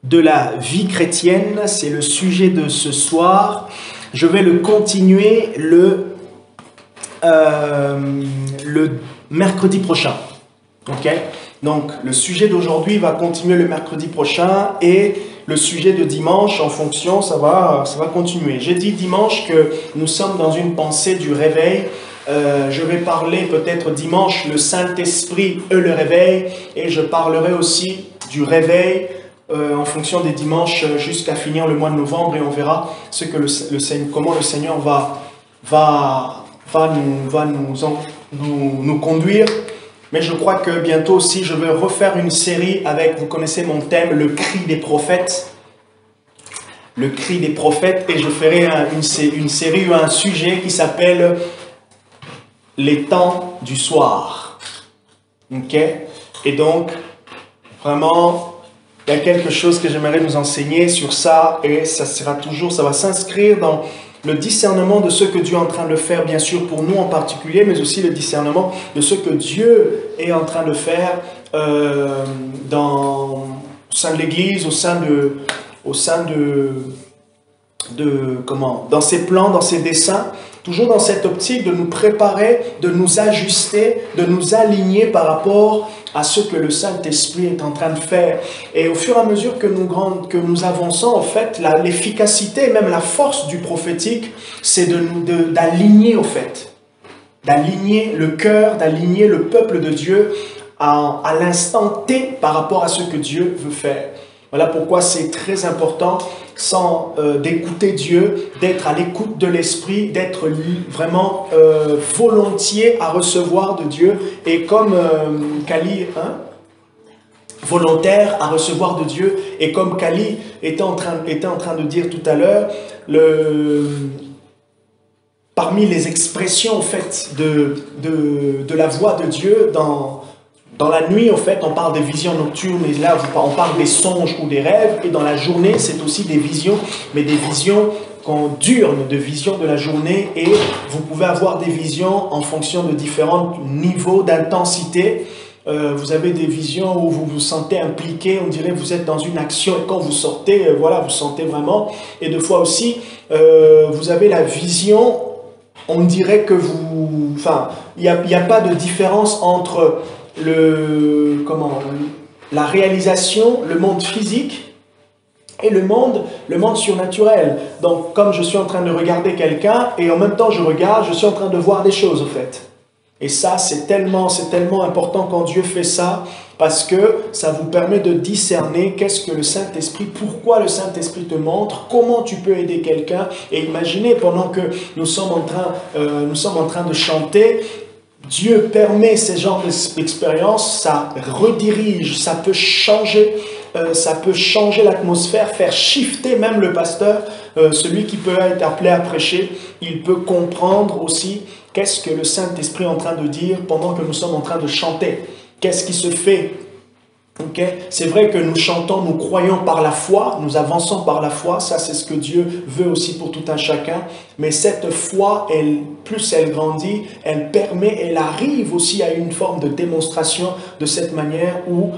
de la vie chrétienne. C'est le sujet de ce soir. Je vais le continuer le mercredi prochain. Ok? Donc, le sujet d'aujourd'hui va continuer le mercredi prochain et le sujet de dimanche, en fonction, ça va continuer. J'ai dit dimanche que nous sommes dans une pensée du réveil. Je vais parler peut-être dimanche le Saint-Esprit et le réveil, et je parlerai aussi du réveil en fonction des dimanches jusqu'à finir le mois de novembre, et on verra ce que comment le Seigneur va nous conduire. Mais je crois que bientôt aussi, je vais refaire une série avec, vous connaissez mon thème, le cri des prophètes. Le cri des prophètes, et je ferai une série ou un sujet qui s'appelle les temps du soir. Ok? Et donc, vraiment, il y a quelque chose que j'aimerais nous enseigner sur ça, et ça va s'inscrire dans le discernement de ce que Dieu est en train de faire, bien sûr pour nous en particulier, mais aussi le discernement de ce que Dieu est en train de faire au sein de l'Église, dans ses plans, dans ses desseins, toujours dans cette optique de nous préparer, de nous ajuster, de nous aligner par rapport à ce que le Saint-Esprit est en train de faire. Et au fur et à mesure que nous avançons, en fait, l'efficacité et même la force du prophétique, c'est d'aligner, au fait, d'aligner le cœur, d'aligner le peuple de Dieu à l'instant T par rapport à ce que Dieu veut faire. Voilà pourquoi c'est très important d'écouter Dieu, d'être à l'écoute de l'Esprit, d'être vraiment volontiers à recevoir de Dieu. Et comme Kali, volontaire à recevoir de Dieu, et comme Kali était en train de dire tout à l'heure, parmi les expressions en fait, de la voix de Dieu dans la nuit, en fait, on parle des visions nocturnes, et là, on parle des songes ou des rêves, et dans la journée, c'est aussi des visions, mais des visions diurnes, de visions de la journée, et vous pouvez avoir des visions en fonction de différents niveaux d'intensité. Vous avez des visions où vous vous sentez impliqué, on dirait que vous êtes dans une action, et quand vous sortez, vous sentez vraiment. Et deux fois aussi, vous avez la vision, on dirait que il n'y a pas de différence entre la réalisation, le monde physique et le monde surnaturel. Donc, comme je suis en train de regarder quelqu'un et en même temps je suis en train de voir des choses, au fait. Et ça, c'est tellement important quand Dieu fait ça, parce que ça vous permet de discerner qu'est-ce que le Saint-Esprit, pourquoi le Saint-Esprit te montre, comment tu peux aider quelqu'un. Et imaginez, pendant que nous sommes en train de chanter, Dieu permet ces genres d'expériences, ça redirige, ça peut changer l'atmosphère, faire shifter même le pasteur, celui qui peut être appelé à prêcher. Il peut comprendre aussi qu'est-ce que le Saint-Esprit est en train de dire pendant que nous sommes en train de chanter. Qu'est-ce qui se fait? Okay? C'est vrai que nous chantons, nous croyons par la foi, nous avançons par la foi, ça c'est ce que Dieu veut aussi pour tout un chacun, mais cette foi, plus elle grandit, elle arrive aussi à une forme de démonstration de cette manière où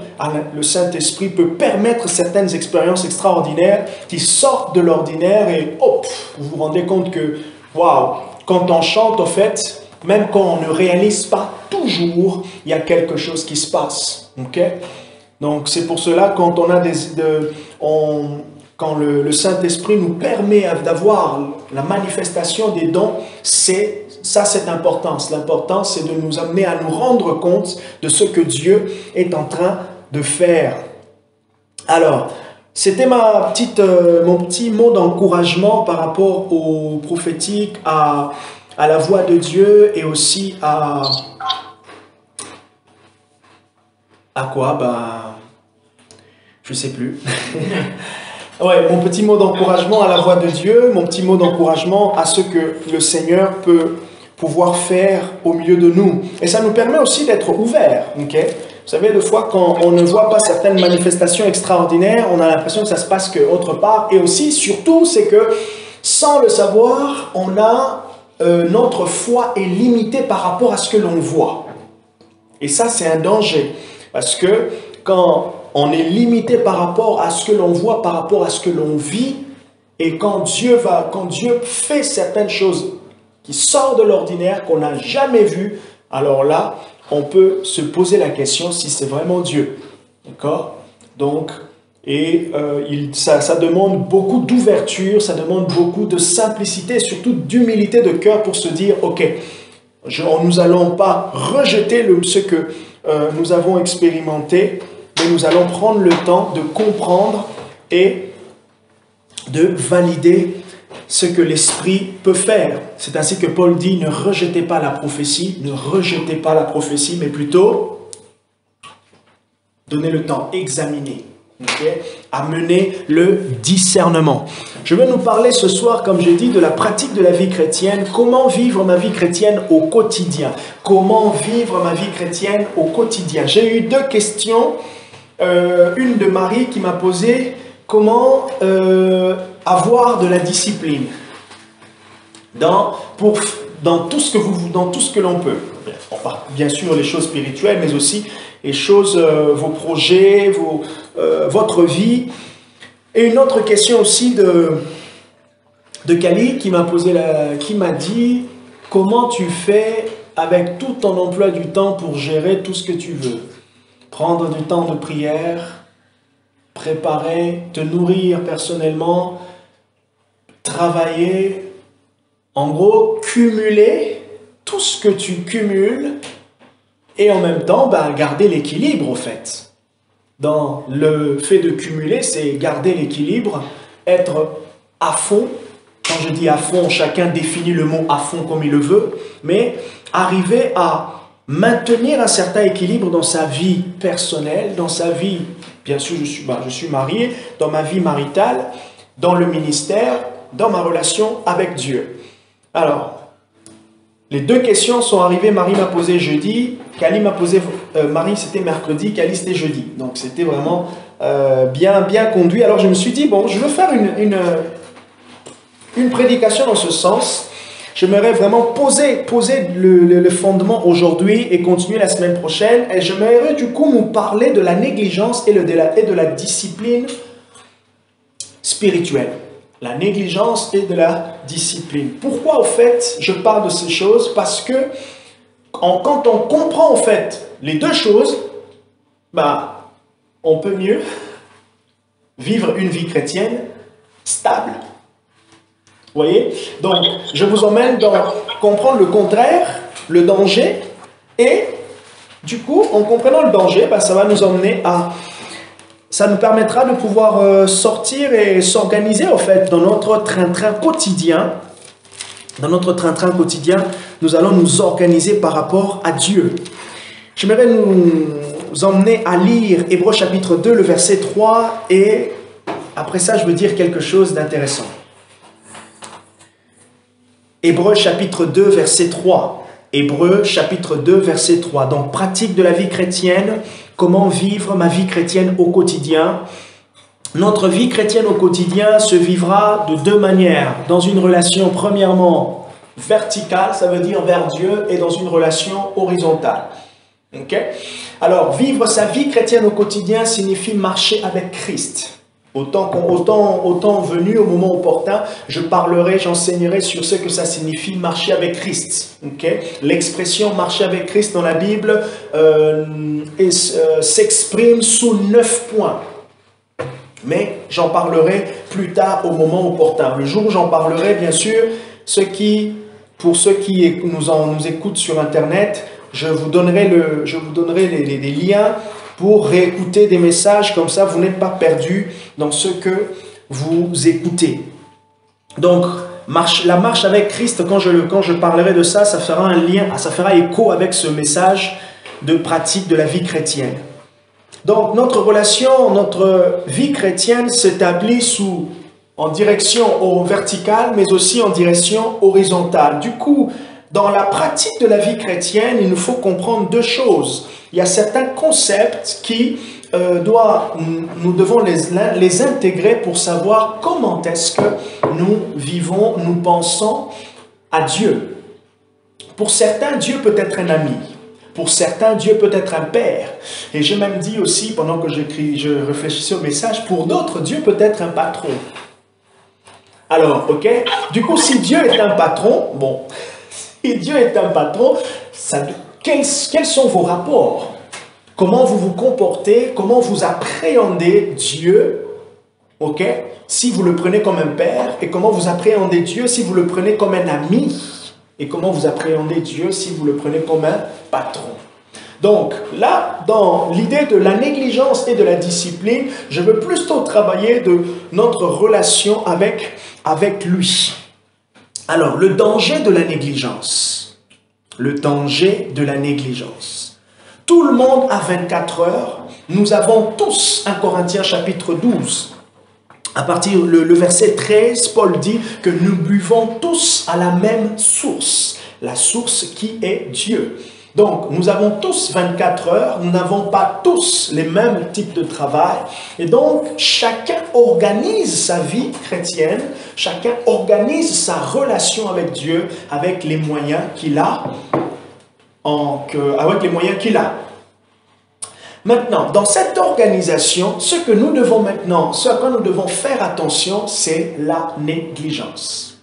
le Saint-Esprit peut permettre certaines expériences extraordinaires qui sortent de l'ordinaire, et hop, vous vous rendez compte que, waouh, quand on chante, en fait, même quand on ne réalise pas toujours, il y a quelque chose qui se passe, ok? Donc, c'est pour cela, quand quand le Saint-Esprit nous permet d'avoir la manifestation des dons, c'est important. L'important, c'est de nous amener à nous rendre compte de ce que Dieu est en train de faire. Alors, c'était mon petit mot d'encouragement par rapport au prophétique, à la voix de Dieu, et aussi à quoi? Je sais plus. Ouais, mon petit mot d'encouragement à la voix de Dieu, mon petit mot d'encouragement à ce que le Seigneur peut pouvoir faire au milieu de nous. Et ça nous permet aussi d'être ouverts, ok? Vous savez, des fois, quand on ne voit pas certaines manifestations extraordinaires, on a l'impression que ça se passe autre part. Et aussi, surtout, c'est que, sans le savoir, notre foi est limitée par rapport à ce que l'on voit. Et ça, c'est un danger. Parce que quand on est limité par rapport à ce que l'on voit, par rapport à ce que l'on vit. Et quand Dieu fait certaines choses qui sortent de l'ordinaire, qu'on n'a jamais vues, alors là, on peut se poser la question si c'est vraiment Dieu. D'accord? Donc, ça demande beaucoup d'ouverture, ça demande beaucoup de simplicité et surtout d'humilité de cœur pour se dire, ok, nous n'allons pas rejeter ce que nous avons expérimenté, mais nous allons prendre le temps de comprendre et de valider ce que l'Esprit peut faire. C'est ainsi que Paul dit, ne rejetez pas la prophétie, mais plutôt donnez le temps, examinez. Okay? Amener le discernement. Je vais nous parler ce soir, comme j'ai dit, de la pratique de la vie chrétienne. Comment vivre ma vie chrétienne au quotidien? Comment vivre ma vie chrétienne au quotidien? J'ai eu deux questions. Une de Marie qui m'a posé comment avoir de la discipline dans tout ce que l'on peut. Bien sûr, les choses spirituelles, mais aussi les choses, vos projets, votre vie. Et une autre question aussi de Kali qui m'a dit comment tu fais avec tout ton emploi du temps pour gérer tout ce que tu veux. Prendre du temps de prière, préparer, te nourrir personnellement, travailler, en gros, cumuler tout ce que tu cumules et en même temps, garder l'équilibre, au fait. Dans le fait de cumuler, c'est garder l'équilibre, être à fond. Quand je dis à fond, chacun définit le mot à fond comme il le veut, mais arriver à maintenir un certain équilibre dans sa vie personnelle, dans sa vie, bien sûr, je suis marié, dans ma vie maritale, dans le ministère, dans ma relation avec Dieu. Alors, les deux questions sont arrivées. Marie m'a posé jeudi, Kali m'a posé, Marie c'était mercredi, Kali c'était jeudi. Donc c'était vraiment bien conduit. Alors je me suis dit, bon, je veux faire une prédication dans ce sens. J'aimerais vraiment poser le fondement aujourd'hui et continuer la semaine prochaine. Et j'aimerais du coup nous parler de la négligence et de la discipline spirituelle. La négligence et de la discipline. Pourquoi, au fait, je parle de ces choses? Parce que quand on comprend, en fait, les deux choses, on peut mieux vivre une vie chrétienne stable. Vous voyez? Donc, je vous emmène dans comprendre le contraire, le danger, et du coup, en comprenant le danger, ça va nous emmener à... Ça nous permettra de pouvoir sortir et s'organiser, en fait, dans notre train-train quotidien. Dans notre train-train quotidien, nous allons nous organiser par rapport à Dieu. J'aimerais nous emmener à lire Hébreux chapitre 2, le verset 3, et après ça, je veux dire quelque chose d'intéressant. Hébreux chapitre 2, verset 3. Hébreux chapitre 2, verset 3. Donc, pratique de la vie chrétienne. Comment vivre ma vie chrétienne au quotidien? Notre vie chrétienne au quotidien se vivra de deux manières. Dans une relation, premièrement, verticale, ça veut dire vers Dieu, et dans une relation horizontale. Okay? Alors, vivre sa vie chrétienne au quotidien signifie marcher avec Christ. Autant venu, au moment opportun, j'enseignerai sur ce que ça signifie marcher avec Christ. Okay? L'expression marcher avec Christ dans la Bible s'exprime sous 9 points. Mais j'en parlerai plus tard au moment opportun. Le jour où j'en parlerai, bien sûr, pour ceux qui nous écoutent sur Internet, je vous donnerai les liens pour réécouter des messages, comme ça vous n'êtes pas perdu dans ce que vous écoutez. Donc, la marche avec Christ, quand je parlerai de ça, ça fera un lien, ça fera écho avec ce message de pratique de la vie chrétienne. Donc, notre vie chrétienne s'établit en direction verticale, mais aussi en direction horizontale. Du coup, dans la pratique de la vie chrétienne, il nous faut comprendre deux choses. Il y a certains concepts qui nous devons les intégrer pour savoir comment est-ce que nous vivons, nous pensons à Dieu. Pour certains, Dieu peut être un ami. Pour certains, Dieu peut être un père. Et j'ai même dit aussi, pendant que je réfléchissais au message, pour d'autres, Dieu peut être un patron. Alors, ok? Du coup, si Dieu est un patron, bon, si Dieu est un patron, quels sont vos rapports? Comment vous vous comportez? Comment vous appréhendez Dieu? Ok? Si vous le prenez comme un père, et comment vous appréhendez Dieu si vous le prenez comme un ami? Et comment vous appréhendez Dieu si vous le prenez comme un patron? Donc là, dans l'idée de la négligence et de la discipline, je veux plutôt travailler de notre relation avec lui. Alors, le danger de la négligence. Le danger de la négligence. Tout le monde a 24 heures. Nous avons tous 1 Corinthiens chapitre 12. À partir le verset 13, Paul dit que nous buvons tous à la même source. La source qui est Dieu. Donc, nous avons tous 24 heures, nous n'avons pas tous les mêmes types de travail. Et donc, chacun organise sa vie chrétienne, chacun organise sa relation avec Dieu avec les moyens qu'il a. Maintenant, dans cette organisation, ce à quoi nous devons faire attention, c'est la négligence.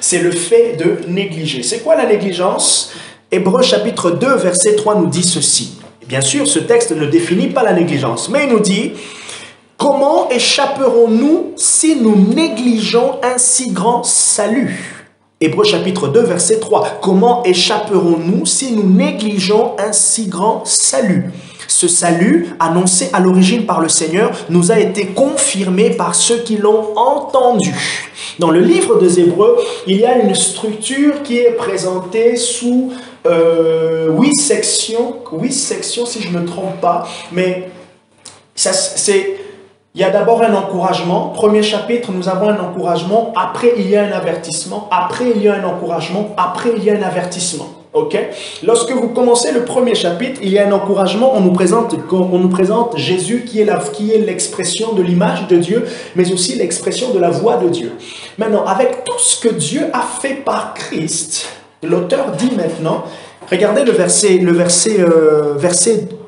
C'est le fait de négliger. C'est quoi la négligence? Hébreux chapitre 2, verset 3 nous dit ceci. Bien sûr, ce texte ne définit pas la négligence, mais il nous dit « Comment échapperons-nous si nous négligeons un si grand salut ?» Hébreux chapitre 2, verset 3. « Comment échapperons-nous si nous négligeons un si grand salut ?» Ce salut, annoncé à l'origine par le Seigneur, nous a été confirmé par ceux qui l'ont entendu. Dans le livre des Hébreux, il y a une structure qui est présentée sous 8 sections si je ne me trompe pas, mais il y a d'abord un encouragement. Premier chapitre, nous avons un encouragement, après il y a un avertissement, après il y a un encouragement, après il y a un avertissement. Ok? Lorsque vous commencez le premier chapitre, il y a un encouragement, on nous présente Jésus qui est l'expression de l'image de Dieu, mais aussi l'expression de la voix de Dieu. Maintenant, avec tout ce que Dieu a fait par Christ, l'auteur dit maintenant, regardez le verset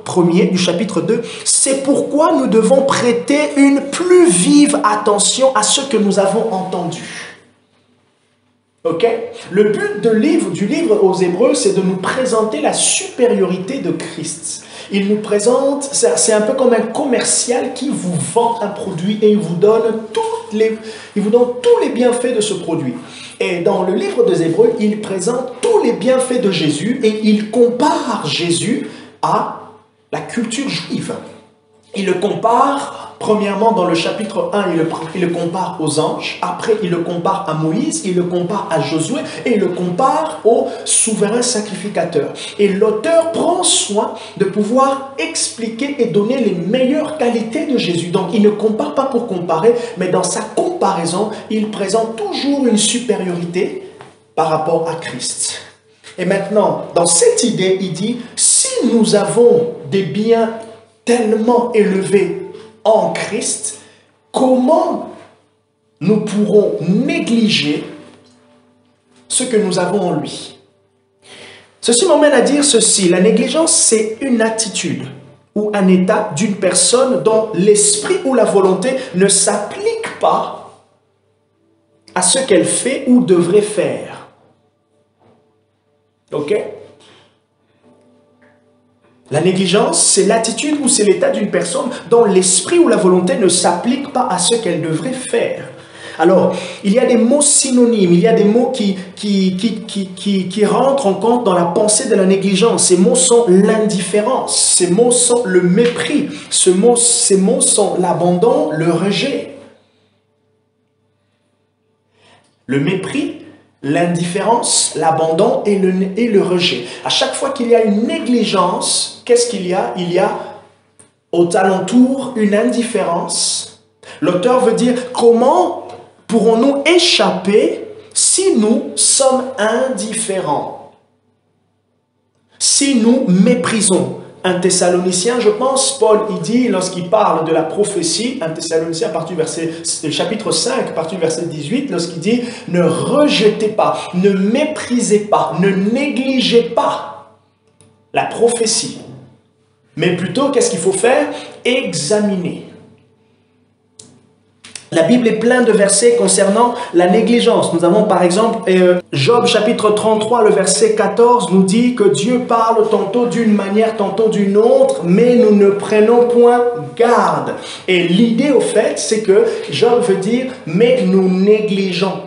premier du chapitre 2, c'est pourquoi nous devons prêter une plus vive attention à ce que nous avons entendu. Ok? Le but du livre aux Hébreux, c'est de nous présenter la supériorité de Christ. Il nous présente, c'est un peu comme un commercial qui vous vend un produit et il vous donne tous les bienfaits de ce produit. Et dans le livre des Hébreux, il présente tous les bienfaits de Jésus et il compare Jésus à la culture juive. Il le compare, premièrement, dans le chapitre 1, il le compare aux anges. Après, il le compare à Moïse, il le compare à Josué et il le compare au souverain sacrificateur. Et l'auteur prend soin de pouvoir expliquer et donner les meilleures qualités de Jésus. Donc, il ne compare pas pour comparer, mais dans sa comparaison, il présente toujours une supériorité par rapport à Christ. Et maintenant, dans cette idée, il dit, si nous avons des biens tellement élevés en Christ, comment nous pourrons négliger ce que nous avons en lui? Ceci m'emmène à dire ceci, la négligence, c'est une attitude ou un état d'une personne dont l'esprit ou la volonté ne s'applique pas à ce qu'elle fait ou devrait faire. Ok? La négligence, c'est l'attitude ou c'est l'état d'une personne dont l'esprit ou la volonté ne s'applique pas à ce qu'elle devrait faire. Alors, il y a des mots synonymes, il y a des mots qui rentrent en compte dans la pensée de la négligence. Ces mots sont l'indifférence, ces mots sont le mépris, ces mots sont l'abandon, le rejet. Le mépris, l'indifférence, l'abandon et le rejet. À chaque fois qu'il y a une négligence, qu'est-ce qu'il y a? Il y a aux alentours une indifférence. L'auteur veut dire comment pourrons-nous échapper si nous sommes indifférents? Si nous méprisons. Un Thessalonicien, je pense, Paul, il dit, lorsqu'il parle de la prophétie, un Thessalonicien, chapitre 5, à partir du verset 18, lorsqu'il dit, ne rejetez pas, ne méprisez pas, ne négligez pas la prophétie. Mais plutôt, qu'est-ce qu'il faut faire? Examiner. La Bible est pleine de versets concernant la négligence. Nous avons par exemple Job chapitre 33, le verset 14 nous dit que Dieu parle tantôt d'une manière, tantôt d'une autre, mais nous ne prenons point garde. Et l'idée au fait, c'est que Job veut dire, mais nous négligeons.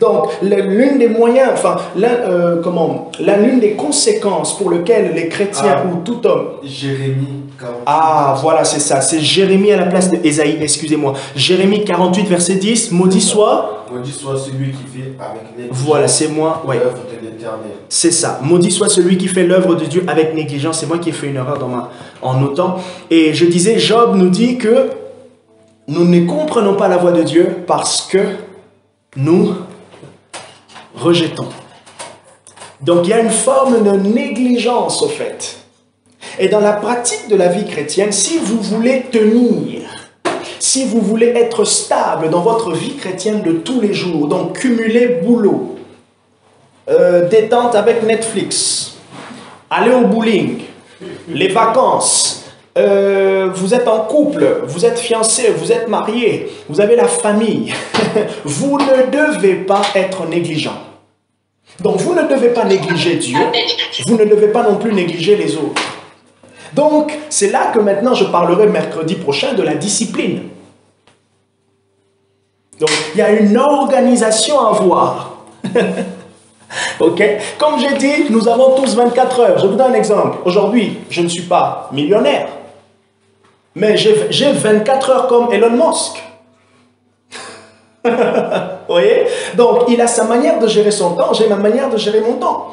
Donc, l'une des moyens, enfin, l'une des conséquences pour lesquelles les chrétiens ou tout homme... Jérémie 48. Ah, voilà, c'est ça. C'est Jérémie à la place d'Ésaïe, excusez-moi. Jérémie 48, verset 10. Maudit soit... Maudit soit celui qui fait avec négligence. Voilà, c'est moi. Ouais. L'œuvre de l'Éternel. C'est ça. Maudit soit celui qui fait l'œuvre de Dieu avec négligence. C'est moi qui ai fait une erreur en notant. Et je disais, Job nous dit que nous ne comprenons pas la voix de Dieu parce que nous rejetons. Donc il y a une forme de négligence au fait. Et dans la pratique de la vie chrétienne, si vous voulez tenir, si vous voulez être stable dans votre vie chrétienne de tous les jours, donc cumuler boulot, détente avec Netflix, aller au bowling, les vacances, vous êtes en couple, vous êtes fiancé, vous êtes marié, vous avez la famille, vous ne devez pas être négligent. Donc vous ne devez pas négliger Dieu, vous ne devez pas non plus négliger les autres. Donc c'est là que maintenant je parlerai mercredi prochain de la discipline. Donc il y a une organisation à avoir. Ok? Comme j'ai dit, nous avons tous 24 heures. Je vous donne un exemple. Aujourd'hui, je ne suis pas millionnaire. Mais j'ai 24 heures comme Elon Musk. Vous voyez? Donc, il a sa manière de gérer son temps, j'ai ma manière de gérer mon temps.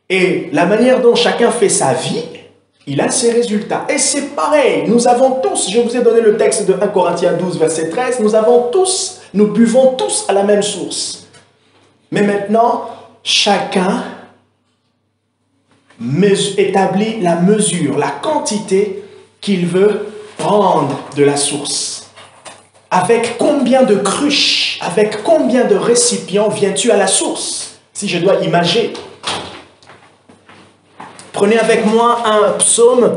Et la manière dont chacun fait sa vie, il a ses résultats. Et c'est pareil, nous avons tous, je vous ai donné le texte de 1 Corinthiens 12, verset 13, nous buvons tous à la même source. Mais maintenant, chacun établit la mesure, la quantité qu'il veut prendre de la source. Avec combien de cruches, avec combien de récipients viens-tu à la source? Si je dois imager. Prenez avec moi Psaume,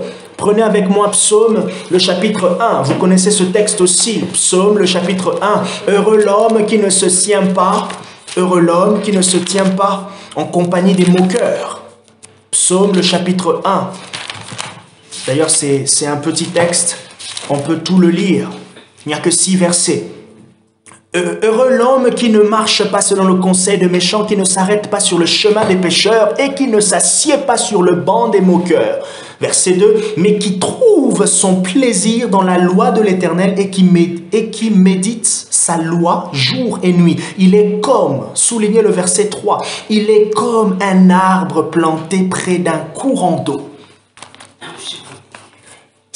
le chapitre 1. Vous connaissez ce texte aussi, Psaume, le chapitre 1. Heureux l'homme qui ne se tient pas en compagnie des moqueurs. Psaume, le chapitre 1. D'ailleurs, c'est un petit texte, on peut tout le lire. Il n'y a que 6 versets. Heureux l'homme qui ne marche pas selon le conseil des méchants, qui ne s'arrête pas sur le chemin des pécheurs et qui ne s'assied pas sur le banc des moqueurs. Verset 2, mais qui trouve son plaisir dans la loi de l'Éternel et qui médite sa loi jour et nuit. Il est comme, soulignez le verset 3, il est comme un arbre planté près d'un courant d'eau.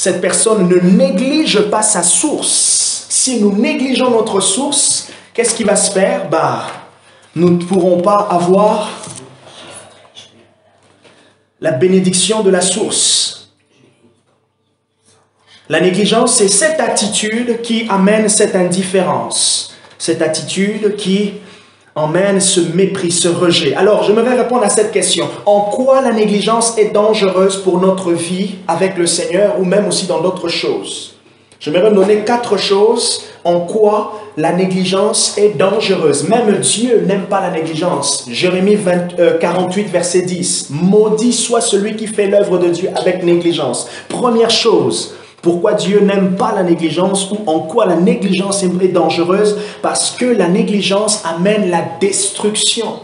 Cette personne ne néglige pas sa source. Si nous négligeons notre source, qu'est-ce qui va se faire? Nous ne pourrons pas avoir la bénédiction de la source. La négligence, c'est cette attitude qui amène cette indifférence. Cette attitude qui emmène ce mépris, ce rejet. Alors, j'aimerais répondre à cette question. En quoi la négligence est dangereuse pour notre vie avec le Seigneur ou même aussi dans d'autres choses? J'aimerais donner 4 choses en quoi la négligence est dangereuse. Même Dieu n'aime pas la négligence. Jérémie 48, verset 10. Maudit soit celui qui fait l'œuvre de Dieu avec négligence. Première chose, pourquoi Dieu n'aime pas la négligence ou en quoi la négligence est dangereuse? Parce que la négligence amène la destruction.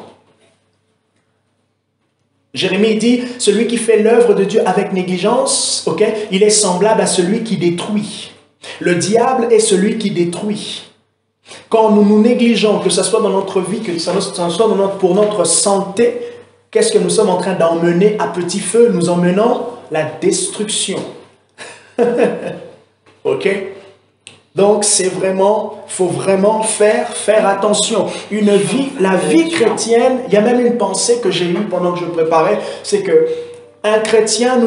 Jérémie dit, celui qui fait l'œuvre de Dieu avec négligence, il est semblable à celui qui détruit. Le diable est celui qui détruit. Quand nous nous négligeons, que ce soit dans notre vie, que ce soit pour notre santé, qu'est-ce que nous sommes en train d'emmener à petit feu? Nous emmenons la destruction. Ok? Donc, faut vraiment faire attention. La vie chrétienne, il y a même une pensée que j'ai eue pendant que je préparais, c'est que un chrétien,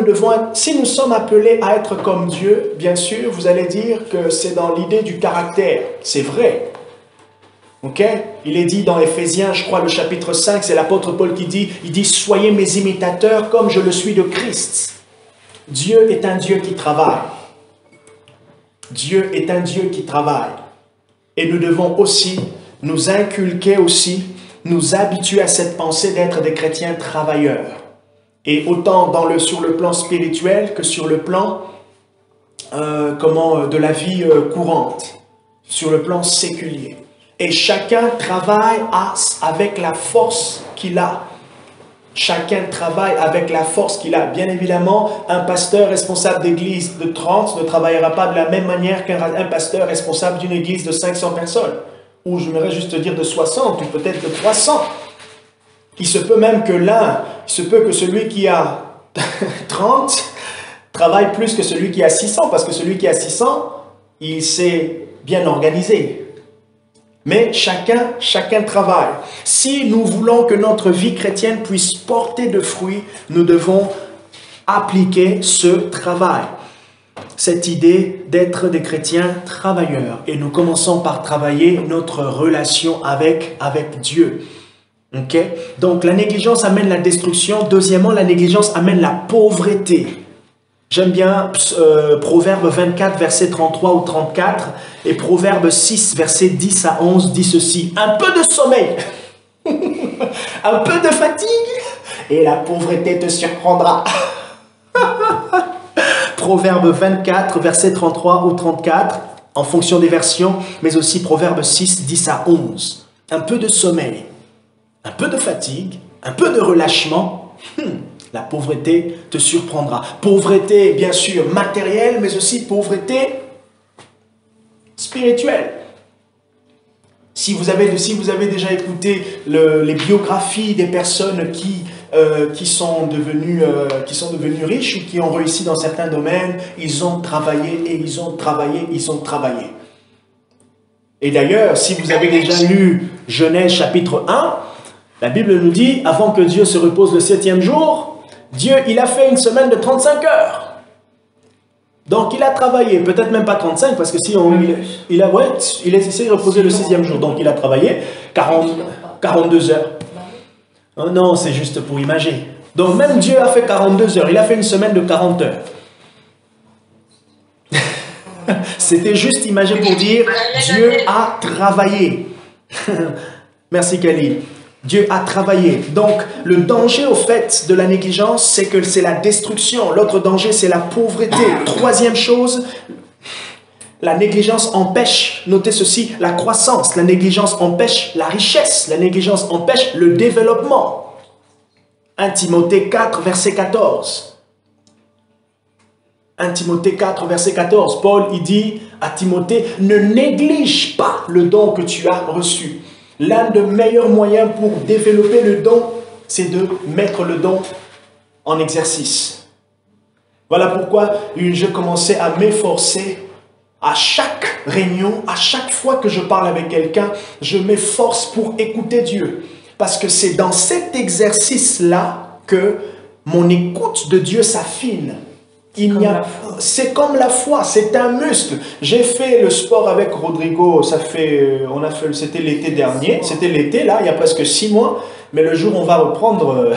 si nous sommes appelés à être comme Dieu, bien sûr, vous allez dire que c'est dans l'idée du caractère. C'est vrai. Ok? Il est dit dans Éphésiens, je crois, le chapitre 5, c'est l'apôtre Paul qui dit, il dit, soyez mes imitateurs comme je le suis de Christ. Dieu est un Dieu qui travaille. Dieu est un Dieu qui travaille. Et nous devons aussi nous inculquer aussi, nous habituer à cette pensée d'être des chrétiens travailleurs. Et autant sur le plan spirituel que sur le plan de la vie courante, sur le plan séculier. Et chacun travaille avec la force qu'il a. Chacun travaille avec la force qu'il a. Bien évidemment, un pasteur responsable d'église de 30 ne travaillera pas de la même manière qu'un pasteur responsable d'une église de 500 personnes. Ou j'aimerais juste dire de 60 ou peut-être de 300. Il se peut même que celui qui a 30 travaille plus que celui qui a 600, parce que celui qui a 600, il s'est bien organisé. Mais chacun travaille. Si nous voulons que notre vie chrétienne puisse porter de fruits, nous devons appliquer ce travail. Cette idée d'être des chrétiens travailleurs. Et nous commençons par travailler notre relation avec Dieu. Ok? Donc la négligence amène la destruction. Deuxièmement, la négligence amène la pauvreté. J'aime bien Proverbe 24, verset 33 ou 34, et Proverbe 6, verset 10 à 11 dit ceci. Un peu de sommeil, un peu de fatigue, et la pauvreté te surprendra. Proverbe 24, verset 33 ou 34, en fonction des versions, mais aussi Proverbe 6, 10 à 11. Un peu de sommeil, un peu de fatigue, un peu de relâchement, la pauvreté te surprendra. Pauvreté, bien sûr, matérielle, mais aussi pauvreté spirituelle. Si vous avez déjà écouté les biographies des personnes qui sont devenues riches ou qui ont réussi dans certains domaines, ils ont travaillé et ils ont travaillé, ils ont travaillé. Et d'ailleurs, si vous avez déjà lu Genèse chapitre 1, la Bible nous dit, avant que Dieu se repose le 7e jour, Dieu, il a fait une semaine de 35 heures. Donc, il a travaillé, peut-être même pas 35, parce que si il est censé reposer le 6e jour. Donc, il a travaillé 42 heures. Oh non, c'est juste pour imager. Donc, même Dieu a fait 42 heures. Il a fait une semaine de 40 heures. C'était juste imagé pour dire, Dieu a travaillé. Merci, Khalil. Dieu a travaillé. Donc, le danger au fait de la négligence, c'est que c'est la destruction. L'autre danger, c'est la pauvreté. Troisième chose, la négligence empêche, notez ceci, la croissance. La négligence empêche la richesse. La négligence empêche le développement. 1 Timothée 4, verset 14. 1 Timothée 4, verset 14. Paul, il dit à Timothée, ne néglige pas le don que tu as reçu. L'un des meilleurs moyens pour développer le don, c'est de mettre le don en exercice. Voilà pourquoi je commençais à m'efforcer à chaque réunion, à chaque fois que je parle avec quelqu'un, je m'efforce pour écouter Dieu. Parce que c'est dans cet exercice-là que mon écoute de Dieu s'affine. C'est comme la foi, c'est un muscle. J'ai fait le sport avec Rodrigo, c'était l'été dernier, c'était l'été là, il y a presque 6 mois, mais le jour où on va reprendre,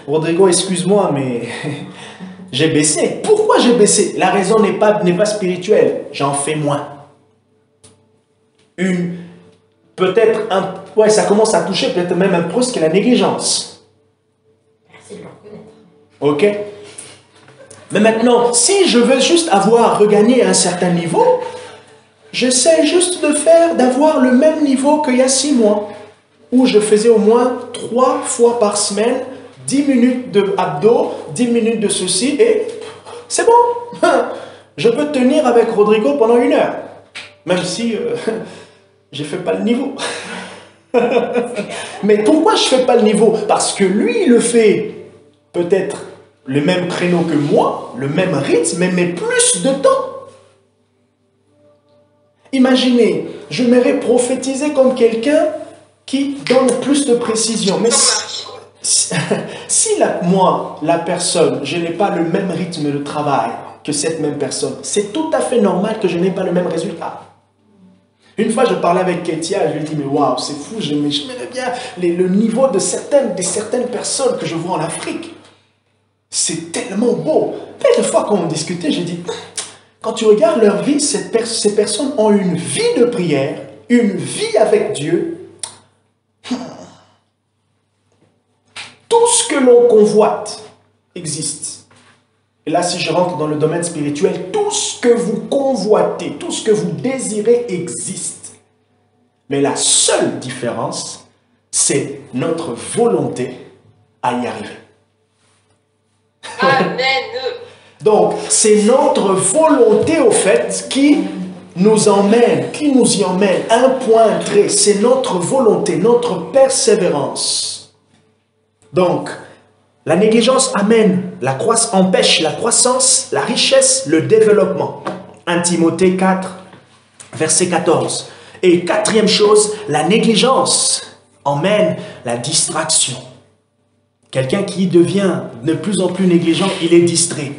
Rodrigo, excuse-moi, mais j'ai baissé. Pourquoi j'ai baissé? La raison n'est pas spirituelle, j'en fais moins. Ça commence à toucher peut-être même un peu ce qu'est la négligence. Merci de le reconnaître. Ok? Mais maintenant, si je veux juste regagner un certain niveau, j'essaie juste d'avoir le même niveau qu'il y a 6 mois, où je faisais au moins 3 fois par semaine, 10 minutes de abdos, 10 minutes de ceci, et c'est bon. Je peux tenir avec Rodrigo pendant 1 heure, même si je ne fais pas le niveau. Mais pourquoi je ne fais pas le niveau? Parce que lui, il le fait peut-être le même créneau que moi, le même rythme, mais plus de temps. Imaginez, je m'aurais prophétisé comme quelqu'un qui donne plus de précision. Mais si la personne, je n'ai pas le même rythme de travail que cette même personne, c'est tout à fait normal que je n'ai pas le même résultat. Une fois, je parlais avec Ketia, je lui ai dit, mais waouh, c'est fou, j'aimerais bien le niveau de certaines personnes que je vois en Afrique. C'est tellement beau. Plein de fois, quand on discutait, j'ai dit, quand tu regardes leur vie, ces personnes ont une vie de prière, une vie avec Dieu. Tout ce que l'on convoite existe. Et là, si je rentre dans le domaine spirituel, tout ce que vous convoitez, tout ce que vous désirez existe. Mais la seule différence, c'est notre volonté à y arriver. Amen. Donc, c'est notre volonté, au fait, qui nous emmène, qui nous y emmène. Un point trait, c'est notre volonté, notre persévérance. Donc, la négligence empêche la croissance, la richesse, le développement. 1 Timothée 4, verset 14. Et quatrième chose, la négligence emmène la distraction. Quelqu'un qui devient de plus en plus négligent, il est distrait.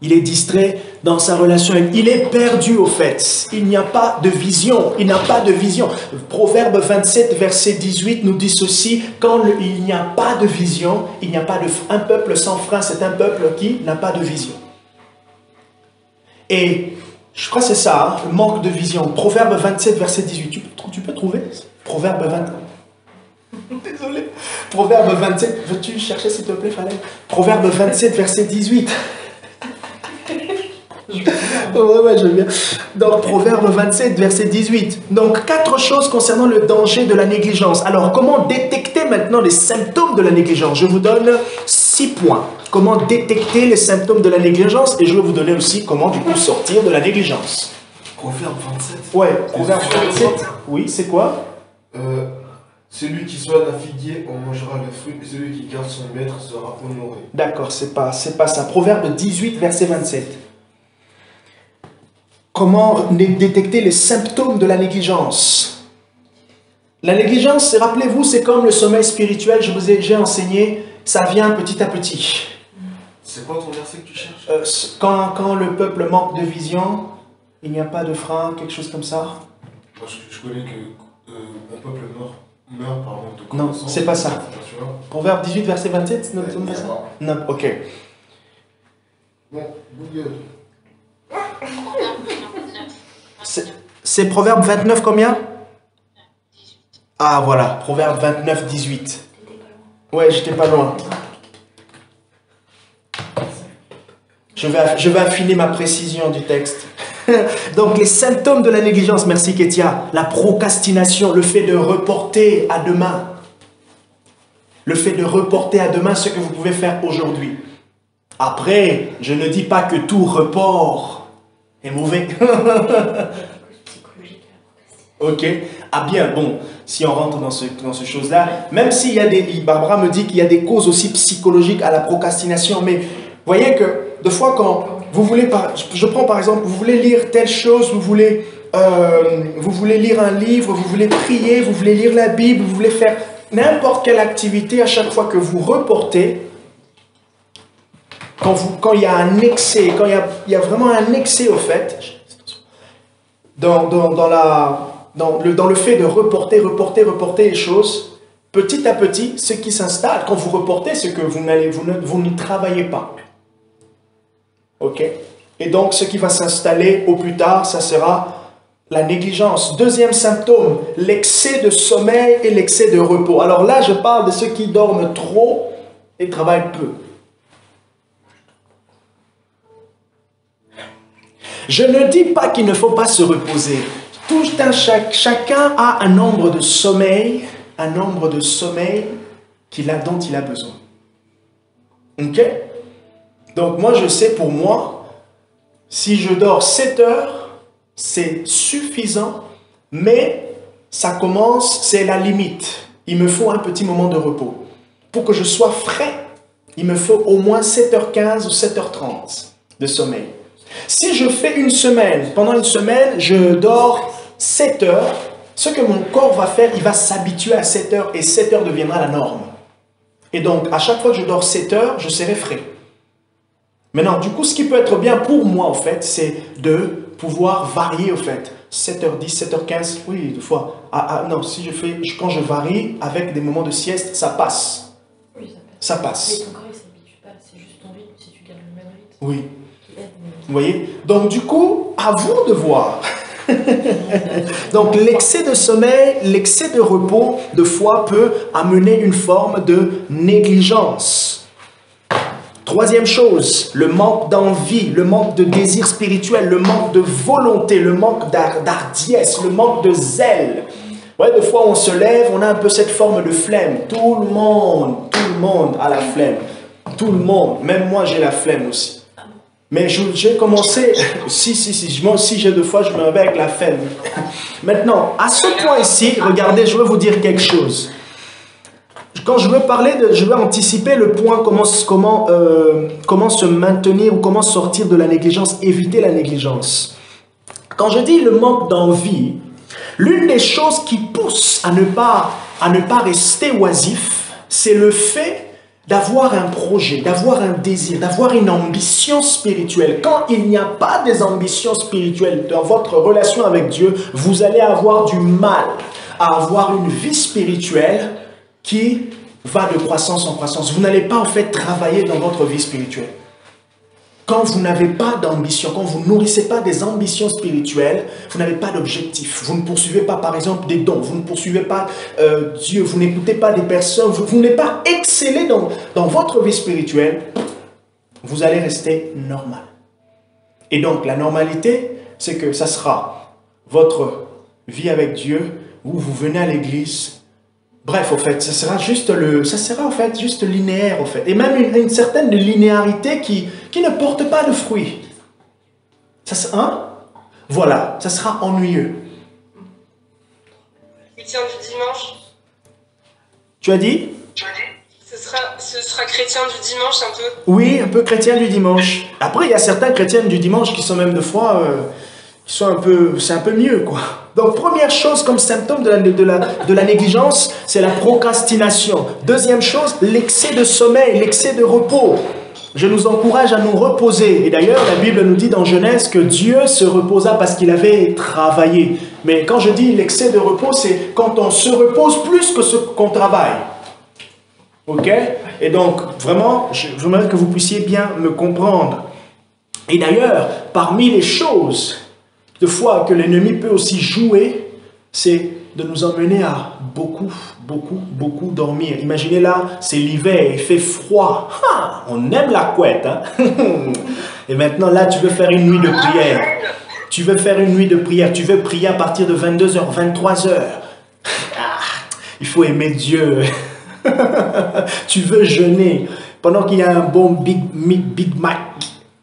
Il est distrait dans sa relation. Il est perdu au fait. Il n'y a pas de vision. Il n'a pas de vision. Proverbe 27, verset 18 nous dit ceci. Quand il n'y a pas de vision, il n'y a pas de... Un peuple sans frein, c'est un peuple qui n'a pas de vision. Et je crois que c'est ça, le manque de vision. Proverbe 27, verset 18. Tu peux trouver Proverbe 27. Désolé. Proverbe 27. Veux-tu chercher s'il te plaît, Fallait Proverbe 27, verset 18. Ouais, je viens. Donc, Proverbe 27, verset 18. Donc, 4 choses concernant le danger de la négligence. Alors, comment détecter maintenant les symptômes de la négligence? Je vous donne 6 points. Comment détecter les symptômes de la négligence? Et je vais vous donner aussi comment, du coup, sortir de la négligence. Proverbe 27. Ouais, Proverbe 27. Oui, c'est quoi? Celui qui soigne un figuier en mangera le fruit, et celui qui garde son maître sera honoré. D'accord, c'est pas ça. Proverbe 18, verset 27. Comment détecter les symptômes de la négligence? La négligence, rappelez-vous, c'est comme le sommeil spirituel, j'ai enseigné, ça vient petit à petit. C'est quoi ton verset que tu cherches? Quand le peuple manque de vision, il n'y a pas de frein, quelque chose comme ça. Moi, je connais que un peuple meurt par manque de Non, connaissance. c'est pas ça. Proverbe 18, verset 27, non, ok. Bon, Google. C'est Proverbe 29 combien? Ah voilà, Proverbe 29, 18. Ouais, j'étais pas loin. Je vais affiner ma précision du texte. Donc les symptômes de la négligence, merci Ketia, la procrastination, le fait de reporter à demain. Le fait de reporter à demain ce que vous pouvez faire aujourd'hui. Après, je ne dis pas que tout report est mauvais. Ok. Ah bien, bon, si on rentre dans ce chose-là, même s'il y a Barbara me dit qu'il y a des causes aussi psychologiques à la procrastination, mais voyez que, de fois quand vous voulez, je prends par exemple, vous voulez lire telle chose, vous voulez lire un livre, vous voulez prier, vous voulez lire la Bible, vous voulez faire n'importe quelle activité, à chaque fois que vous reportez, quand il y a un excès, quand il y a vraiment un excès au fait, dans le fait de reporter les choses, petit à petit, ce qui s'installe, quand vous reportez, c'est que vous ne travaillez pas. Ok? Et donc, ce qui va s'installer au plus tard, ça sera la négligence. Deuxième symptôme, l'excès de sommeil et l'excès de repos. Alors là, je parle de ceux qui dorment trop et travaillent peu. Je ne dis pas qu'il ne faut pas se reposer. Chacun a un nombre de sommeil dont il a besoin. Ok? Donc moi, je sais pour moi, si je dors 7 heures, c'est suffisant, mais ça commence, c'est la limite. Il me faut un petit moment de repos. Pour que je sois frais, il me faut au moins 7h15 ou 7h30 de sommeil. Si je fais pendant une semaine, je dors 7 heures, ce que mon corps va faire, il va s'habituer à 7 heures et 7 heures deviendra la norme. Et donc, à chaque fois que je dors 7 heures, je serai frais. Maintenant, du coup, ce qui peut être bien pour moi, en fait, c'est de pouvoir varier, au fait. 7h10, 7h15, oui, des fois. Non, quand je varie avec des moments de sieste, ça passe. Oui, Ça Mais passe. ton corps, il s'habitue pas. C'est juste ton rythme, si tu gardes le même rythme. Oui. Qui aide, Vous voyez? Donc du coup, à vous de voir. Donc l'excès de sommeil, l'excès de repos, de foi, peut amener une forme de négligence. Troisième chose, le manque d'envie, le manque de désir spirituel, le manque de volonté, le manque d'hardiesse, le manque de zèle. Ouais, des fois on se lève, on a un peu cette forme de flemme. Tout le monde a la flemme. Tout le monde, même moi j'ai la flemme aussi. Mais j'ai commencé, moi aussi j'ai des fois je me réveille avec la flemme. Maintenant, à ce point ici, regardez, je veux vous dire quelque chose. Quand je veux je veux anticiper le point comment se maintenir ou comment sortir de la négligence, éviter la négligence. Quand je dis le manque d'envie, l'une des choses qui pousse à ne pas rester oisif, c'est le fait d'avoir un projet, d'avoir un désir, d'avoir une ambition spirituelle. Quand il n'y a pas des ambitions spirituelles dans votre relation avec Dieu, vous allez avoir du mal à avoir une vie spirituelle qui va de croissance en croissance. Vous n'allez pas en fait travailler dans votre vie spirituelle. Quand vous n'avez pas d'ambition, quand vous ne nourrissez pas des ambitions spirituelles, vous n'avez pas d'objectif. Vous ne poursuivez pas, par exemple, des dons. Vous ne poursuivez pas Dieu. Vous n'écoutez pas des personnes. Vous n'êtes pas excellé dans votre vie spirituelle. Vous allez rester normal. Et donc, la normalité, c'est que ça sera votre vie avec Dieu, où vous venez à l'église. Bref, au fait, ça sera en fait juste linéaire, au fait. Et même une certaine linéarité qui ne porte pas de fruits. Voilà, ça sera ennuyeux. Chrétien du dimanche. Tu as dit? Ce sera chrétien du dimanche un peu. Oui, un peu chrétien du dimanche. Après, il y a certains chrétiens du dimanche qui sont même des fois, c'est un peu mieux, quoi. Donc, première chose comme symptôme de la négligence, c'est la procrastination. Deuxième chose, l'excès de sommeil, l'excès de repos. Je nous encourage à nous reposer. Et d'ailleurs, la Bible nous dit dans Genèse que Dieu se reposa parce qu'il avait travaillé. Mais quand je dis l'excès de repos, c'est quand on se repose plus que ce qu'on travaille. Ok? Et donc, vraiment, je voudrais que vous puissiez bien me comprendre. Et d'ailleurs, parmi les choses de fois que l'ennemi peut aussi jouer, c'est de nous emmener à beaucoup dormir. Imaginez là, c'est l'hiver, il fait froid. On aime la couette. Hein? Et maintenant là, tu veux faire une nuit de prière. Tu veux faire une nuit de prière. Tu veux prier à partir de 22h, 23h. Il faut aimer Dieu. Tu veux jeûner pendant qu'il y a un bon Big Mac.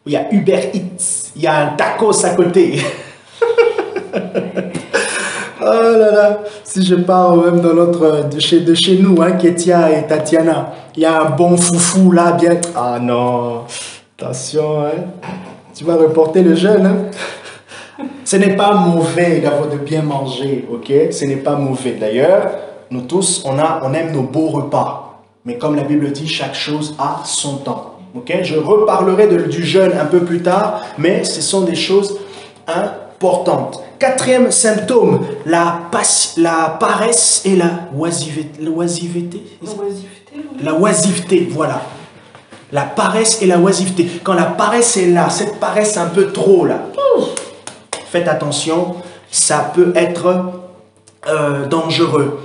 Il y a Uber Eats. Il y a un tacos à côté. Oh là là, si je pars même dans de chez nous, hein, Ketia et Tatiana, il y a un bon foufou là, bien. Ah non, attention, hein. Tu vas reporter le jeûne. Hein. Ce n'est pas mauvais de bien manger, ok? Ce n'est pas mauvais. D'ailleurs, nous tous, on aime nos beaux repas. Mais comme la Bible dit, chaque chose a son temps. Ok? Je reparlerai du jeûne un peu plus tard, mais ce sont des choses importantes. Quatrième symptôme, la paresse et la oisiveté. La oisiveté, voilà. La paresse et la oisiveté. Quand la paresse est là, cette paresse un peu trop là, faites attention, ça peut être dangereux.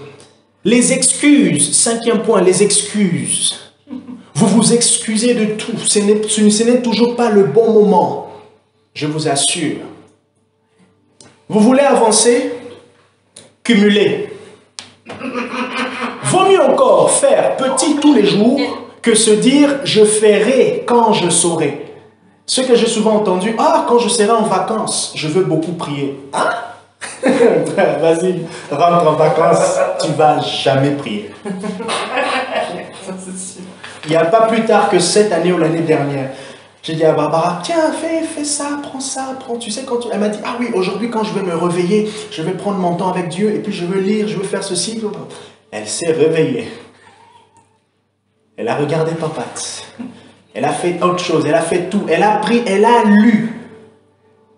Les excuses, cinquième point, les excuses. Vous vous excusez de tout, ce n'est toujours pas le bon moment, je vous assure. Vous voulez avancer? Cumuler. Vaut mieux encore faire petit tous les jours que se dire « je ferai quand je saurai ». Ce que j'ai souvent entendu, « Ah, quand je serai en vacances, je veux beaucoup prier. » Ah, vas-y, rentre en vacances, tu vas jamais prier. Il n'y a pas plus tard que cette année ou l'année dernière. J'ai dit à Barbara, tiens, fais ça, prends. Tu sais, elle m'a dit, ah oui, aujourd'hui, quand je vais me réveiller, je vais prendre mon temps avec Dieu, et puis je veux lire, je veux faire ceci. Elle s'est réveillée. Elle a regardé Papat. Elle a fait autre chose, elle a fait tout. Elle a lu.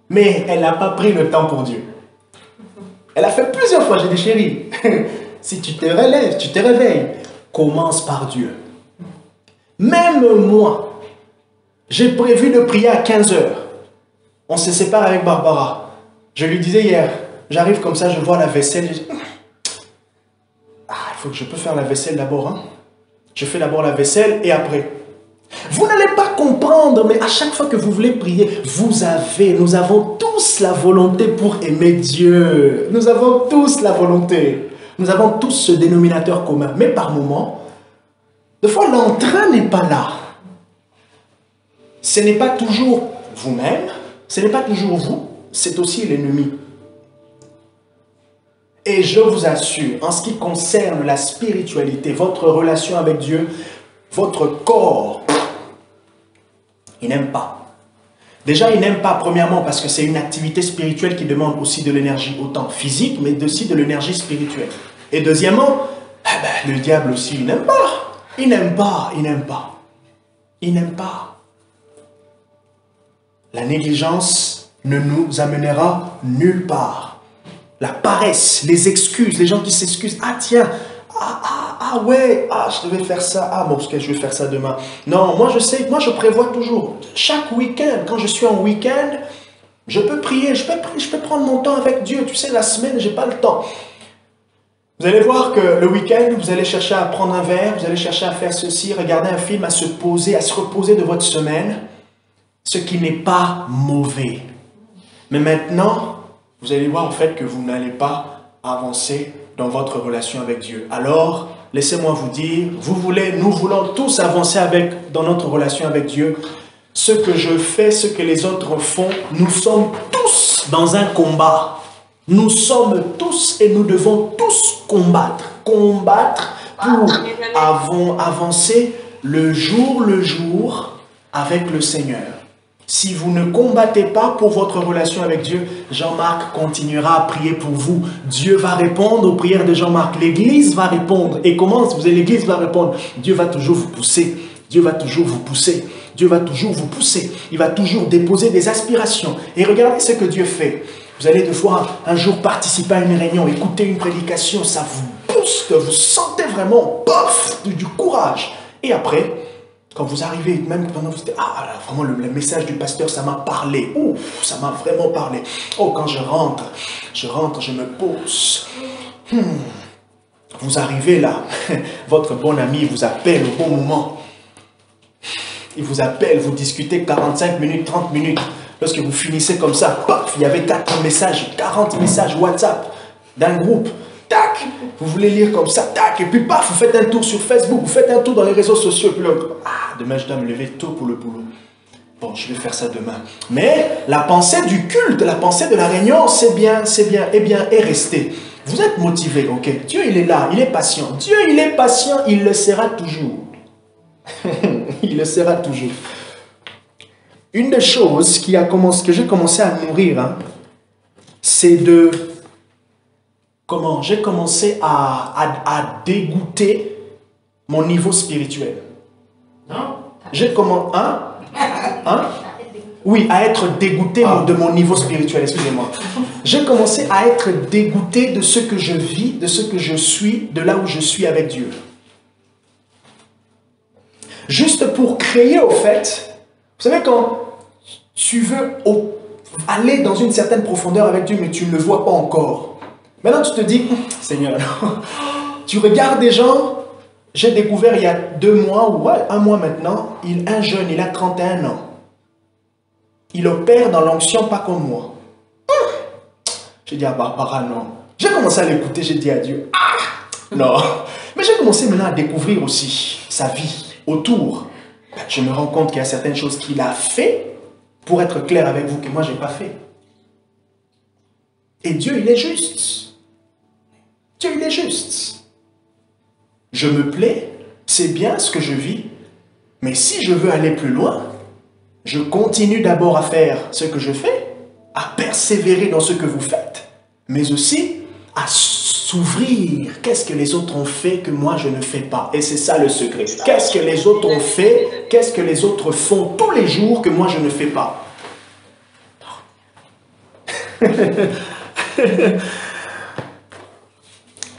Mais elle n'a pas pris le temps pour Dieu. Elle a fait plusieurs fois. J'ai dit, chérie, si tu te relèves, tu te réveilles, commence par Dieu. Même moi, j'ai prévu de prier à 15 heures. On se sépare avec Barbara. Je lui disais hier, j'arrive comme ça, je vois la vaisselle. Je dis, il faut que je peux faire la vaisselle d'abord. Hein? Je fais d'abord la vaisselle et après. Vous n'allez pas comprendre, mais à chaque fois que vous voulez prier, nous avons tous la volonté pour aimer Dieu. Nous avons tous la volonté. Nous avons tous ce dénominateur commun. Mais par moments, des fois l'entrain n'est pas là. Ce n'est pas toujours vous-même, ce n'est pas toujours vous, c'est aussi l'ennemi. Et je vous assure, en ce qui concerne la spiritualité, votre relation avec Dieu, votre corps, il n'aime pas. Déjà, il n'aime pas, premièrement, parce que c'est une activité spirituelle qui demande aussi de l'énergie, autant physique, mais aussi de l'énergie spirituelle. Et deuxièmement, le diable aussi, il n'aime pas. Il n'aime pas, il n'aime pas. Il n'aime pas. La négligence ne nous amènera nulle part. La paresse, les excuses, les gens qui s'excusent. Ah tiens, ouais, je devais faire ça. Ah bon, je vais faire ça demain. Non, moi je sais, moi je prévois toujours. Chaque week-end, quand je suis en week-end, je peux prier, je peux prendre mon temps avec Dieu. Tu sais, la semaine, j'ai pas le temps. Vous allez voir que le week-end, vous allez chercher à prendre un verre, vous allez chercher à faire ceci, regarder un film, à se poser, à se reposer de votre semaine. Ce qui n'est pas mauvais. Mais maintenant, vous allez voir en fait que vous n'allez pas avancer dans votre relation avec Dieu. Alors, laissez-moi vous dire, nous voulons tous avancer dans notre relation avec Dieu. Ce que je fais, ce que les autres font, nous sommes tous dans un combat. Nous sommes tous et nous devons tous combattre. Combattre pour avancer le jour avec le Seigneur. Si vous ne combattez pas pour votre relation avec Dieu, Jean-Marc continuera à prier pour vous. Dieu va répondre aux prières de Jean-Marc. L'Église va répondre. Et comment l'Église va répondre? Dieu va toujours vous pousser. Dieu va toujours vous pousser. Dieu va toujours vous pousser. Il va toujours déposer des aspirations. Et regardez ce que Dieu fait. Vous allez devoir un jour participer à une réunion, écouter une prédication. Ça vous booste. Vous sentez vraiment du courage. Et après, quand vous arrivez, même pendant que vous dites, vraiment le message du pasteur, ça m'a parlé. Ouf, ça m'a vraiment parlé. Oh, quand je rentre, je me pose. Vous arrivez là, votre bon ami vous appelle au bon moment. Il vous appelle, vous discutez 45 minutes, 30 minutes. Lorsque vous finissez comme ça, paf, il y avait 40 messages WhatsApp d'un groupe. Tac, vous voulez lire comme ça, tac, et puis paf, vous faites un tour sur Facebook, vous faites un tour dans les réseaux sociaux, et puis là, demain je dois me lever tôt pour le boulot. Bon, je vais faire ça demain. Mais la pensée du culte, la pensée de la réunion, c'est bien, est restée. Vous êtes motivé, ok? Dieu, il est là, il est patient. Dieu, il est patient, il le sera toujours. Il le sera toujours. Une des choses que j'ai commencé à nourrir, c'est de... Comment? J'ai commencé à dégoûter mon niveau spirituel. J'ai commencé... Oui, à être dégoûté de mon niveau spirituel, excusez-moi. J'ai commencé à être dégoûté de ce que je vis, de ce que je suis, de là où je suis avec Dieu. Juste pour créer, au fait, vous savez, quand tu veux aller dans une certaine profondeur avec Dieu, mais tu ne le vois pas encore. Maintenant, tu te dis, Seigneur, tu regardes des gens, j'ai découvert il y a 2 mois, ou 1 mois maintenant, un jeune, il a 31 ans. Il opère dans l'onction, pas comme moi. J'ai dit à Barbara, non. J'ai commencé à l'écouter, j'ai dit à Dieu, non. Mais j'ai commencé maintenant à découvrir aussi sa vie autour. Je me rends compte qu'il y a certaines choses qu'il a fait, pour être clair avec vous, que moi, je n'ai pas fait. Et Dieu, il est juste. Dieu, il est juste. Je me plais, c'est bien ce que je vis, mais si je veux aller plus loin, je continue d'abord à faire ce que je fais, à persévérer dans ce que vous faites, mais aussi à s'ouvrir. Qu'est-ce que les autres ont fait que moi je ne fais pas? Et c'est ça le secret. Qu'est-ce que les autres ont fait, qu'est-ce que les autres font tous les jours que moi je ne fais pas?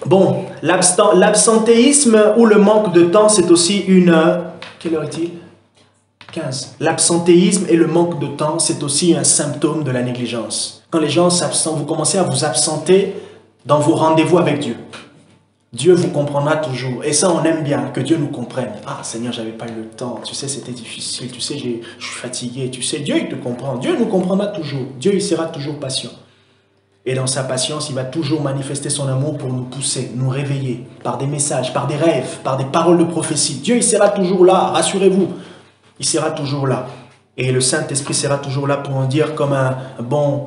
Bon, l'absentéisme ou le manque de temps, c'est aussi une... Quelle heure est-il? 15. L'absentéisme et le manque de temps, c'est aussi un symptôme de la négligence. Quand les gens s'absentent, vous commencez à vous absenter dans vos rendez-vous avec Dieu. Dieu vous comprendra toujours. Et ça, on aime bien, que Dieu nous comprenne. Ah, Seigneur, j'avais pas eu le temps. Tu sais, c'était difficile. Tu sais, je suis fatigué. Tu sais, Dieu, il te comprend. Dieu nous comprendra toujours. Dieu, il sera toujours patient. Et dans sa patience, il va toujours manifester son amour pour nous pousser, nous réveiller, par des messages, par des rêves, par des paroles de prophétie. Dieu, il sera toujours là, rassurez-vous. Il sera toujours là. Et le Saint-Esprit sera toujours là pour nous dire, comme un bon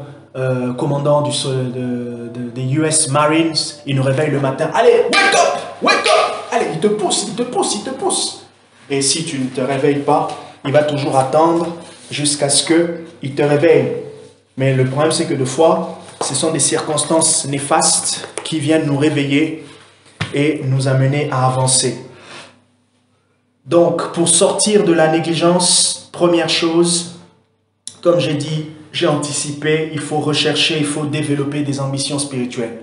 commandant des US Marines, il nous réveille le matin. Allez, wake up! Wake up! Allez, il te pousse, il te pousse, il te pousse. Et si tu ne te réveilles pas, il va toujours attendre jusqu'à ce qu'il te réveille. Mais le problème, c'est que des fois, ce sont des circonstances néfastes qui viennent nous réveiller et nous amener à avancer. Donc, pour sortir de la négligence, première chose, comme j'ai dit, j'ai anticipé, il faut rechercher, il faut développer des ambitions spirituelles.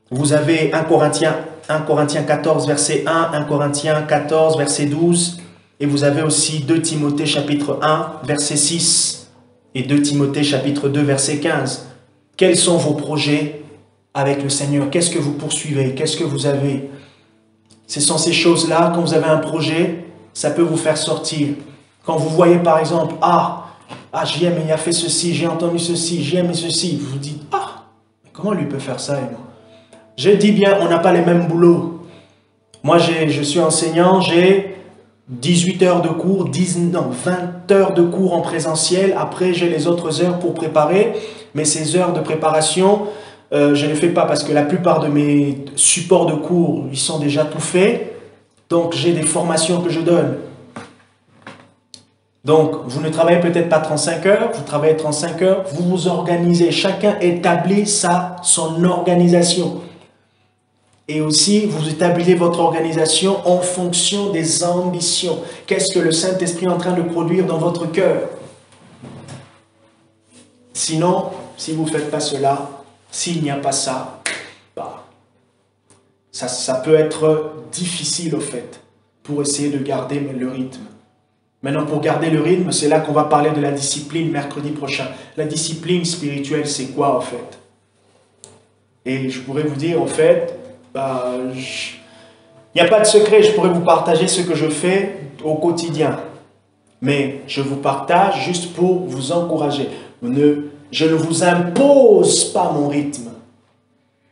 Vous avez 1 Corinthiens 14, verset 1, 1 Corinthiens 14, verset 12, et vous avez aussi 2 Timothée chapitre 1, verset 6, et 2 Timothée chapitre 2, verset 15. Quels sont vos projets avec le Seigneur? Qu'est-ce que vous poursuivez? Qu'est-ce que vous avez? Ce sont ces choses-là, quand vous avez un projet, ça peut vous faire sortir. Quand vous voyez par exemple, JM, il a fait ceci, j'ai entendu ceci, j'ai aimé ceci, vous vous dites, comment lui peut faire ça et moi? Je dis bien, on n'a pas les mêmes boulots. Moi, je suis enseignant, j'ai 18 heures de cours, 20 heures de cours en présentiel. Après, j'ai les autres heures pour préparer. Mais ces heures de préparation, je ne les fais pas parce que la plupart de mes supports de cours, ils sont déjà tout faits. Donc, j'ai des formations que je donne. Donc, vous ne travaillez peut-être pas 35 heures, vous travaillez 35 heures, vous vous organisez. Chacun établit son organisation. Et aussi, vous établissez votre organisation en fonction des ambitions. Qu'est-ce que le Saint-Esprit est en train de produire dans votre cœur? Sinon, si vous ne faites pas cela, s'il n'y a pas ça, ça peut être difficile au fait, pour essayer de garder le rythme. Maintenant, pour garder le rythme, c'est là qu'on va parler de la discipline mercredi prochain. La discipline spirituelle, c'est quoi en fait? Et je pourrais vous dire, en fait, il n'y a pas de secret, je pourrais vous partager ce que je fais au quotidien. Mais je vous partage juste pour vous encourager. Je ne vous impose pas mon rythme.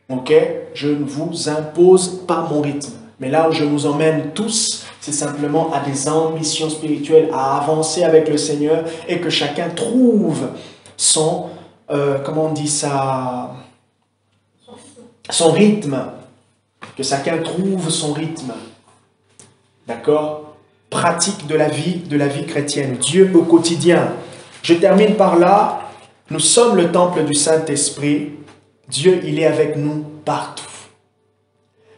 Ok? Je ne vous impose pas mon rythme. Mais là où je vous emmène tous, c'est simplement à des ambitions spirituelles, à avancer avec le Seigneur et que chacun trouve son, comment on dit ça, son rythme. Que chacun trouve son rythme. D'accord? Pratique de la vie chrétienne. Dieu au quotidien. Je termine par là. Nous sommes le temple du Saint-Esprit. Dieu, il est avec nous partout.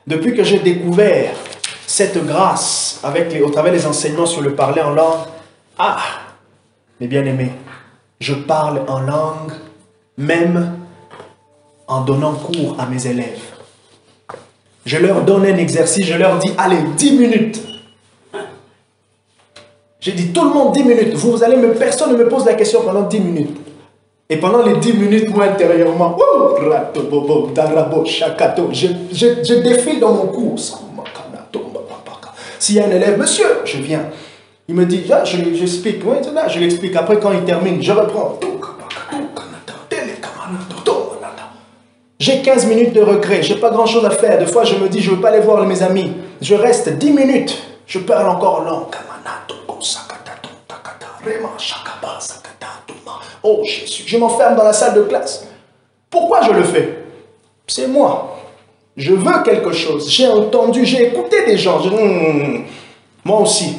Depuis que j'ai découvert cette grâce au travers des enseignements sur le parler en langue, mes bien-aimés, je parle en langue même en donnant cours à mes élèves. Je leur donne un exercice, je leur dis, allez, 10 minutes. J'ai dit, tout le monde 10 minutes. Personne ne me pose la question pendant 10 minutes. Et pendant les 10 minutes, moi, intérieurement, je défile dans mon cours. S'il y a un élève, monsieur, je viens. Il me dit, j'explique. Oui, je l'explique. Après, quand il termine, je reprends. J'ai 15 minutes de recré, je n'ai pas grand chose à faire. Des fois, je me dis, je ne veux pas aller voir mes amis. Je reste 10 minutes, je parle encore en langue. Oh Jésus, je m'enferme dans la salle de classe. Pourquoi je le fais? C'est moi. Je veux quelque chose. J'ai entendu, j'ai écouté des gens. Moi aussi.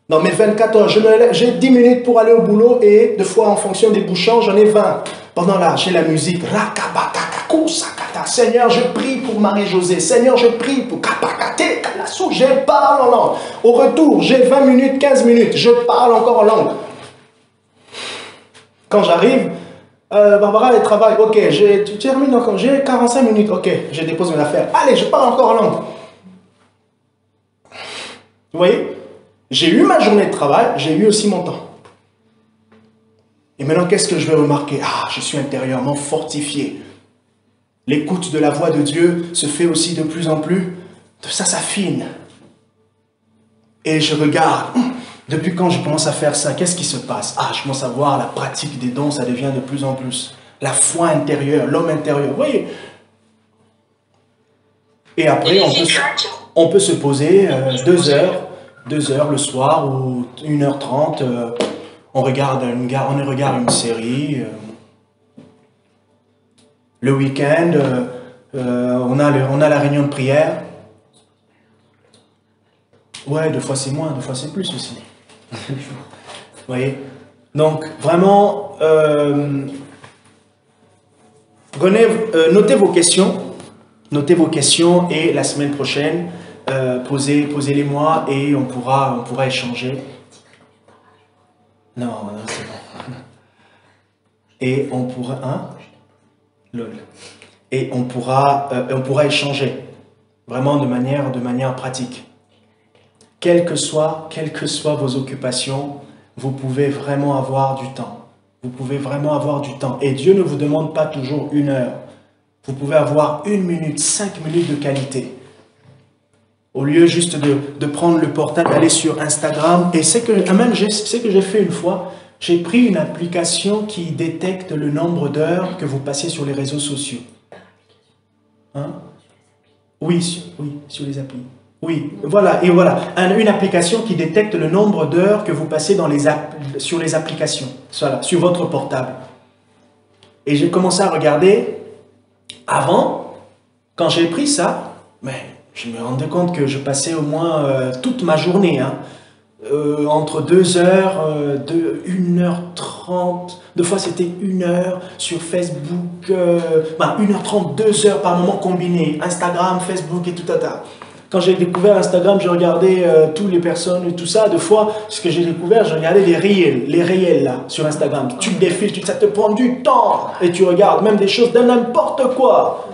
Dans mes 24 heures, j'ai 10 minutes pour aller au boulot et des fois, en fonction des bouchons, j'en ai 20. Pendant là, j'ai la musique. Seigneur, je prie pour Marie-Josée. Seigneur, je prie pour Kapakate, Kalassou. Je parle en langue. Au retour, j'ai 20 minutes, 15 minutes. Je parle encore en langue. Quand j'arrive, Barbara, elle travaille. Ok, tu termines encore. J'ai 45 minutes. Ok, je dépose mes affaires. Allez, je parle encore en langue. Vous voyez? J'ai eu ma journée de travail, j'ai eu aussi mon temps. Et maintenant, qu'est-ce que je vais remarquer? Ah, je suis intérieurement fortifié. L'écoute de la voix de Dieu se fait aussi de plus en plus. Ça s'affine. Et je regarde. Depuis quand je commence à faire ça, qu'est-ce qui se passe? Ah, je commence à voir la pratique des dons, ça devient de plus en plus. La foi intérieure, l'homme intérieur. Vous voyez? Et après, on peut se poser 2 heures le soir ou 1h30. On regarde une série. Le week-end, on a la réunion de prière. Ouais, 2 fois c'est moins, 2 fois c'est plus aussi. Vous voyez? Donc, vraiment, notez vos questions. Notez vos questions et la semaine prochaine, posez-les moi et on pourra échanger. Non, c'est bon. Et on pourra... Hein? Lol. Et on pourra échanger. Vraiment de manière pratique. Quelles que soient vos occupations, vous pouvez vraiment avoir du temps. Vous pouvez vraiment avoir du temps. Et Dieu ne vous demande pas toujours 1 heure. Vous pouvez avoir 1 minute, 5 minutes de qualité. Au lieu juste de prendre le portable, aller sur Instagram. Et c'est que j'ai fait une fois. J'ai pris une application qui détecte le nombre d'heures que vous passez sur les réseaux sociaux. Hein? Oui, sur les applis. Oui, voilà, et voilà, une application qui détecte le nombre d'heures que vous passez sur les applications, voilà, sur votre portable. Et j'ai commencé à regarder, avant, quand j'ai pris ça, mais je me rendais compte que je passais au moins toute ma journée, hein, entre 2 heures, 1h30, des fois c'était 1 heure sur Facebook, 1h30, 2 heures par moment combiné, Instagram, Facebook et tout un tas. Quand j'ai découvert Instagram, j'ai regardé toutes les personnes et tout ça. Deux fois, ce que j'ai découvert, j'ai regardé les réels là, sur Instagram. Tu défiles, ça te prend du temps. Et tu regardes même des choses de n'importe quoi.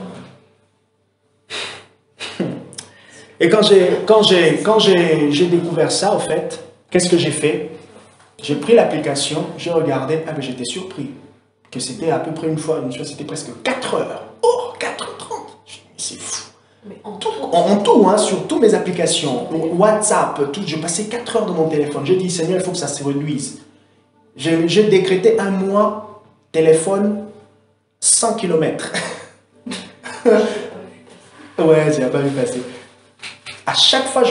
Et quand j'ai découvert ça, en fait, qu'est-ce que j'ai fait? J'ai pris l'application, j'ai regardé, mais j'étais surpris. Que c'était à peu près une fois, c'était presque 4 heures. Oh, 4h30. C'est fou. En tout, hein, sur toutes mes applications, WhatsApp, tout, j'ai passé 4 heures dans mon téléphone. J'ai dit, Seigneur, il faut que ça se réduise. J'ai décrété 1 mois, téléphone, 100 km. Ouais, j'ai pas vu passer. À chaque fois,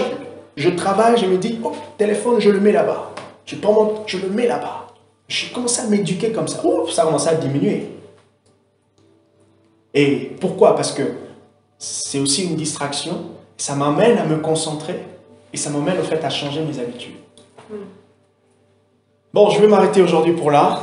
je travaille, je me dis, oh, téléphone, je le mets là-bas. Je le mets là-bas. J'ai commencé à m'éduquer comme ça. Ouh, ça a commencé à diminuer. Et pourquoi? Parce que c'est aussi une distraction, ça m'amène à me concentrer et ça m'amène au fait à changer mes habitudes. Bon, je vais m'arrêter aujourd'hui pour là.